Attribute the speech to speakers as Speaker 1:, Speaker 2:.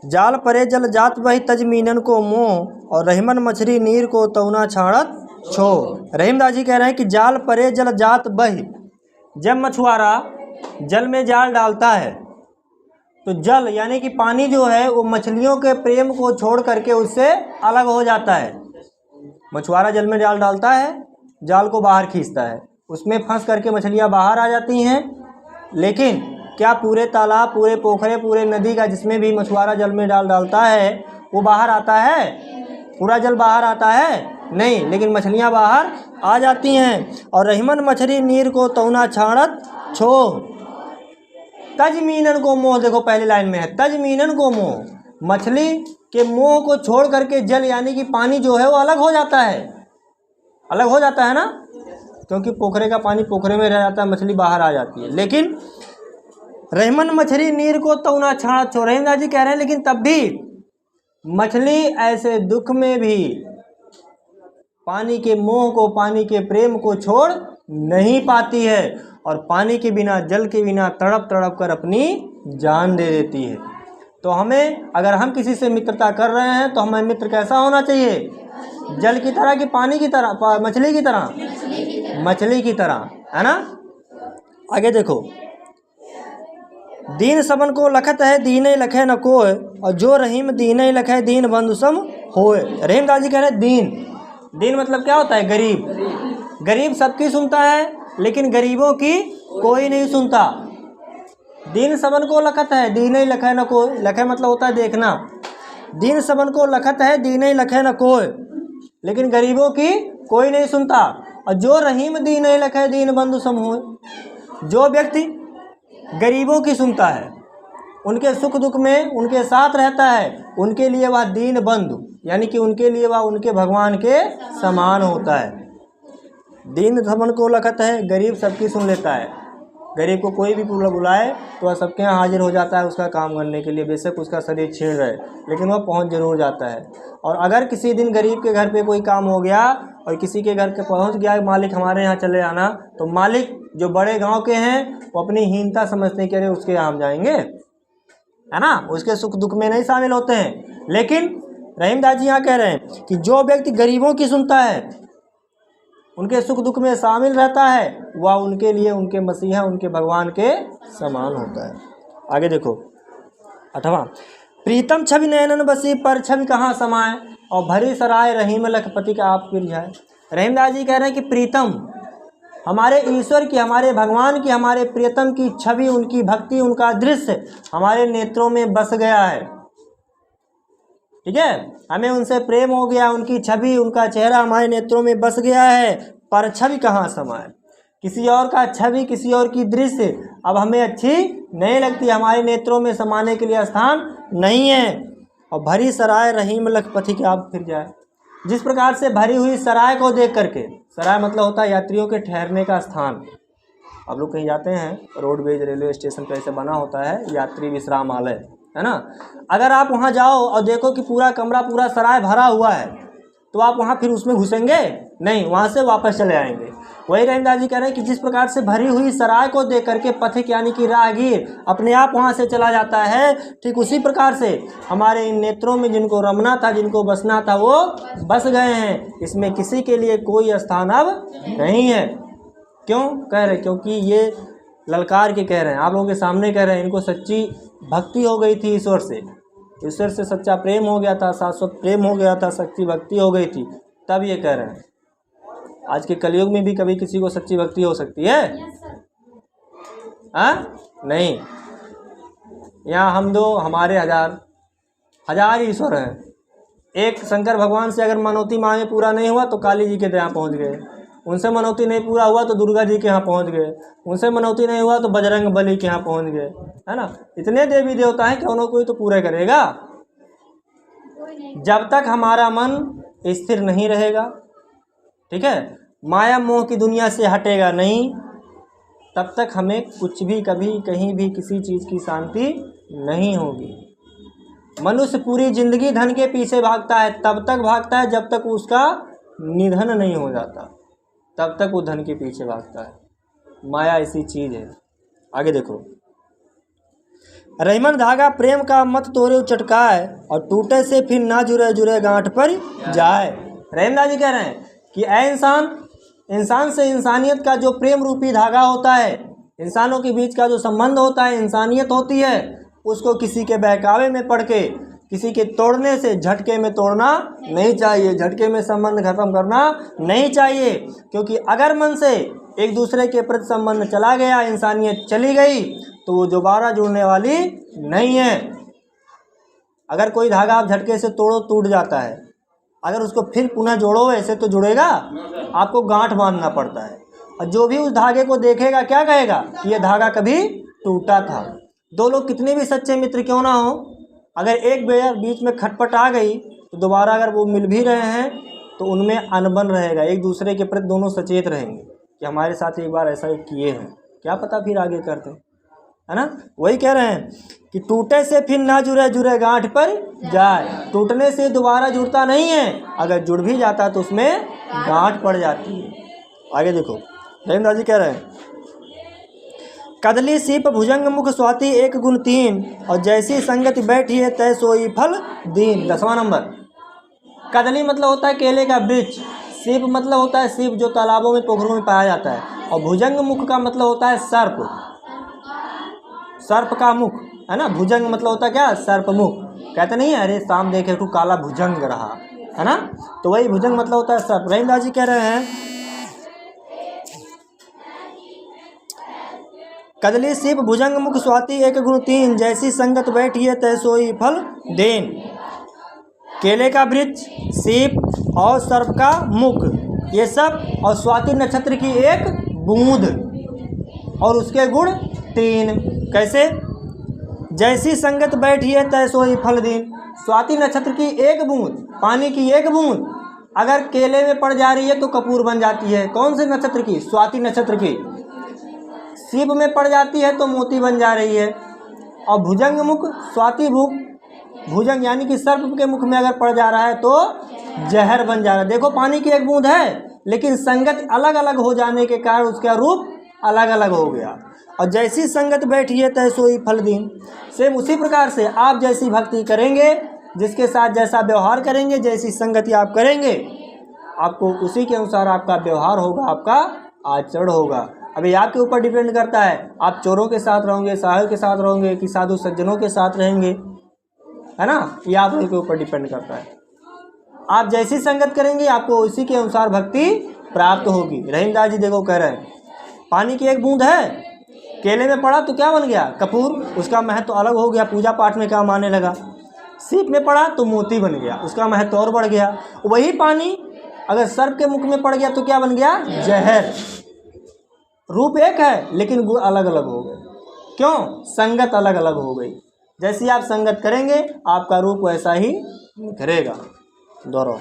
Speaker 1: जाल परे जल जात बही तज मीनन को मोह और रहीमन मछली नीर को तौना छाड़त छो। रहीमदास जी कह रहे हैं कि जाल परे जल जात बही, जब मछुआरा जल में जाल डालता है तो जल यानी कि पानी जो है वो मछलियों के प्रेम को छोड़ करके उससे अलग हो जाता है। मछुआरा जल में जाल डालता है, जाल को बाहर खींचता है, उसमें फंस करके मछलियाँ बाहर आ जाती हैं। लेकिन क्या पूरे तालाब, पूरे पोखरे, पूरे नदी का जिसमें भी मछुआरा जल में जाल डालता है वो बाहर आता है? पूरा जल बाहर आता है? नहीं, लेकिन मछलियाँ बाहर आ जाती हैं। और रहीमन मछली नीर को तौना छाड़त छो, तज मीनन को मोह। देखो पहली लाइन में है तज मीनन को मोह, मछली के मोह को छोड़ करके जल यानी कि पानी जो है वो अलग हो जाता है। अलग हो जाता है ना, क्योंकि पोखरे का पानी पोखरे में रह जाता है, मछली बाहर आ जाती है। लेकिन रहीमन मछली नीर को तौना छाड़त छो, रहीमदास जी कह रहे हैं लेकिन तब भी मछली ऐसे दुख में भी पानी के मोह को, पानी के प्रेम को छोड़ नहीं पाती है और पानी के बिना, जल के बिना तड़प तड़प कर अपनी जान दे देती है। तो हमें, अगर हम किसी से मित्रता कर रहे हैं तो हमें मित्र कैसा होना चाहिए? जल की तरह कि पानी की तरह, मछली की तरह? मछली की तरह, है ना। आगे देखो, दीन सबन को लखत है दीन लखे न कोय, और जो रहीम दीन लखे दीन बंधु सम होए। रहीमदास जी कह रहे हैं दीन मतलब क्या होता है? गरीब। गरीब सबकी सुनता है लेकिन गरीबों की कोई नहीं सुनता। दीन सबन को लखत है दीन लखे न कोय, लखे मतलब होता है देखना। दीन सबन को लखत है दीन लखे न कोय, लेकिन गरीबों की कोई नहीं सुनता। और जो रहीम दीन लखे दीन बंधु सम होए, जो व्यक्ति गरीबों की सुनता है, उनके सुख दुख में उनके साथ रहता है, उनके लिए वह दीन बंधु यानी कि उनके लिए वह उनके भगवान के समान होता है। दीन सबन को लखत है, गरीब सबकी सुन लेता है। गरीब को कोई भी बुलाए तो वह सबके यहाँ हाजिर हो जाता है उसका काम करने के लिए, बेशक उसका शरीर छीन रहे लेकिन वह पहुँच जरूर जाता है। और अगर किसी दिन गरीब के घर पे कोई काम हो गया और किसी के घर के पहुँच गया, मालिक हमारे यहाँ चले आना, तो मालिक जो बड़े गांव के हैं वो अपनी हीनता समझते कि अरे उसके यहाँ हम जाएंगे, है ना, उसके सुख दुख में नहीं शामिल होते हैं। लेकिन रहीमदास जी यहाँ कह रहे हैं कि जो व्यक्ति गरीबों की सुनता है, उनके सुख दुख में शामिल रहता है, वह उनके लिए उनके मसीहा, उनके भगवान के समान होता है। आगे देखो 8वां, प्रीतम छवि नयनन बसी पर छवि कहाँ समाए, और भरी सराय रहीम लखपति का आप फिर जाए। रहीमदास जी कह रहे हैं कि प्रीतम हमारे ईश्वर की, हमारे भगवान की, हमारे प्रियतम की छवि, उनकी भक्ति, उनका दृश्य हमारे नेत्रों में बस गया है। ठीक है, हमें उनसे प्रेम हो गया, उनकी छवि, उनका चेहरा हमारे नेत्रों में बस गया है, पर छवि कहाँ समाए। किसी और का छवि, किसी और की दृश्य अब हमें अच्छी नहीं लगती, हमारे नेत्रों में समाने के लिए स्थान नहीं है। और भरी सराय रहीम लखपति के आप फिर जाए। जिस प्रकार से भरी हुई सराय को देख करके, सराय मतलब होता है यात्रियों के ठहरने का स्थान। आप लोग कहीं जाते हैं, रोडवेज रेलवे स्टेशन पर ऐसे बना होता है यात्री विश्रामालय, है ना। अगर आप वहाँ जाओ और देखो कि पूरा कमरा, पूरा सराय भरा हुआ है, तो आप वहाँ फिर उसमें घुसेंगे नहीं, वहाँ से वापस चले आएंगे। वही रहीमदास जी कह रहे हैं कि जिस प्रकार से भरी हुई सराय को देख करके पथिक यानी कि राहगीर अपने आप वहाँ से चला जाता है, ठीक उसी प्रकार से हमारे इन नेत्रों में जिनको रमना था, जिनको बसना था, वो बस गए हैं। इसमें किसी के लिए कोई स्थान अब नहीं है। क्यों कह रहे? क्योंकि ये ललकार के कह रहे हैं, आप लोगों के सामने कह रहे हैं, इनको सच्ची भक्ति हो गई थी ईश्वर से, ईश्वर से सच्चा प्रेम हो गया था, शाश्वत प्रेम हो गया था, सच्ची भक्ति हो गई थी, तब ये कह रहे हैं। आज के कलयुग में भी कभी किसी को सच्ची भक्ति हो सकती है? नहीं। यहाँ हम दो, हमारे हजार ईश्वर हैं। एक शंकर भगवान से अगर मनौती मांगे पूरा नहीं हुआ तो काली जी के यहाँ पहुँच गए, उनसे मनौती नहीं पूरा हुआ तो दुर्गा जी के यहाँ पहुँच गए, उनसे मनौती नहीं हुआ तो बजरंग बली के यहाँ पहुँच गए, है ना। इतने देवी देवता हैं कि उन्होंने कोई तो पूरा करेगा। जब तक हमारा मन स्थिर नहीं रहेगा, ठीक है, माया मोह की दुनिया से हटेगा नहीं, तब तक हमें कुछ भी, कभी, कहीं भी किसी चीज़ की शांति नहीं होगी। मनुष्य पूरी जिंदगी धन के पीछे भागता है, तब तक भागता है जब तक उसका निधन नहीं हो जाता, तब तक वो धन के पीछे भागता है। माया ऐसी चीज़ है। आगे देखो, रहीमन धागा प्रेम का मत तोड़े चटकाए, और टूटे से फिर ना जुड़े जुड़े गांठ पर जाए। रहीमदास जी कह रहे हैं कि ऐ इंसान से इंसानियत का जो प्रेम रूपी धागा होता है, इंसानों के बीच का जो संबंध होता है, इंसानियत होती है, उसको किसी के बहकावे में पड़ के, किसी के तोड़ने से, झटके में तोड़ना नहीं चाहिए, झटके में संबंध खत्म करना नहीं चाहिए। क्योंकि अगर मन से एक दूसरे के प्रति संबंध चला गया, इंसानियत चली गई, तो वो दोबारा जुड़ने वाली नहीं है। अगर कोई धागा आप झटके से तोड़ो टूट जाता है, अगर उसको फिर पुनः जोड़ो ऐसे तो जुड़ेगा, आपको गांठ बांधना पड़ता है। और जो भी उस धागे को देखेगा क्या कहेगा कि ये धागा कभी टूटा था। दो लोग कितने भी सच्चे मित्र क्यों ना हो, अगर एक बेर बीच में खटपट आ गई तो दोबारा अगर वो मिल भी रहे हैं तो उनमें अनबन रहेगा, एक दूसरे के प्रति दोनों सचेत रहेंगे कि हमारे साथ एक बार ऐसा किए हैं, क्या पता फिर आगे करते, है ना। वही कह रहे हैं कि टूटे से फिर ना जुड़े जुड़े गांठ पर जाए। टूटने से दोबारा जुड़ता नहीं है, अगर जुड़ भी जाता है तो उसमें गांठ पड़ जाती है। आगे देखो रहीमदास जी कह रहे हैं, कदली सीप भुजंग मुख स्वाति एक गुण तीन, और जैसी संगति बैठी है तय सोई फल दीन। 10वां नंबर, कदली मतलब होता है केले का वृक्ष, सीप मतलब होता है सीप जो तालाबों में पोखरों में पाया जाता है, और भुजंग मुख का मतलब होता है सर्प, सर्प का मुख, है ना। भुजंग मतलब होता है क्या, सर्प मुख। कहते नहीं है अरे शाम देखे तू काला भुजंग रहा, है ना, तो वही भुजंग मतलब होता है सर्प। रहीमदास जी कह रहे हैं, कदली सीप भुजंग मुख स्वाति एक गुण तीन, जैसी संगत बैठी है तय सोई फल देन। केले का वृक्ष, सीप और सर्प का मुख, ये सब, और स्वाति नक्षत्र की एक बूंद, और उसके गुण 3। कैसे, जैसी संगत बैठी है तय सोई फल देन। स्वाति नक्षत्र की एक बूंद, पानी की एक बूंद अगर केले में पड़ जा रही है तो कपूर बन जाती है। कौन से नक्षत्र की, स्वाति नक्षत्र की। सीप में पड़ जाती है तो मोती बन जा रही है। और भुजंग मुख, स्वाति मुख, भुजंग यानी कि सर्प के मुख में अगर पड़ जा रहा है तो जहर बन जा रहा है। देखो पानी की एक बूंद है, लेकिन संगत अलग अलग हो जाने के कारण उसका रूप अलग अलग हो गया। और जैसी संगत बैठी है तय सोई फल दीन। सेम उसी प्रकार से आप जैसी भक्ति करेंगे, जिसके साथ जैसा व्यवहार करेंगे, जैसी संगति आप करेंगे, आपको उसी के अनुसार आपका व्यवहार होगा, आपका आचरण होगा। अभी आपके ऊपर डिपेंड करता है, आप चोरों के साथ रहोगे, साहब के साथ रहोगे, कि साधु सज्जनों के साथ रहेंगे, है ना। ये आप लोगों के ऊपर डिपेंड करता है। आप जैसी संगत करेंगे आपको उसी के अनुसार भक्ति प्राप्त होगी। रहीमदास जी देखो कह रहे हैं, पानी की एक बूंद है, केले में पड़ा तो क्या बन गया, कपूर, उसका महत्व तो अलग हो गया, पूजा पाठ में काम आने लगा। सीप में पड़ा तो मोती बन गया, उसका महत्व और बढ़ गया। वही पानी अगर सर्प के मुख में पड़ गया तो क्या बन गया, जहर। रूप एक है लेकिन गुण अलग अलग हो गए। क्यों, संगत अलग अलग हो गई। जैसी आप संगत करेंगे आपका रूप वैसा ही निखरेगा। दोहराओ।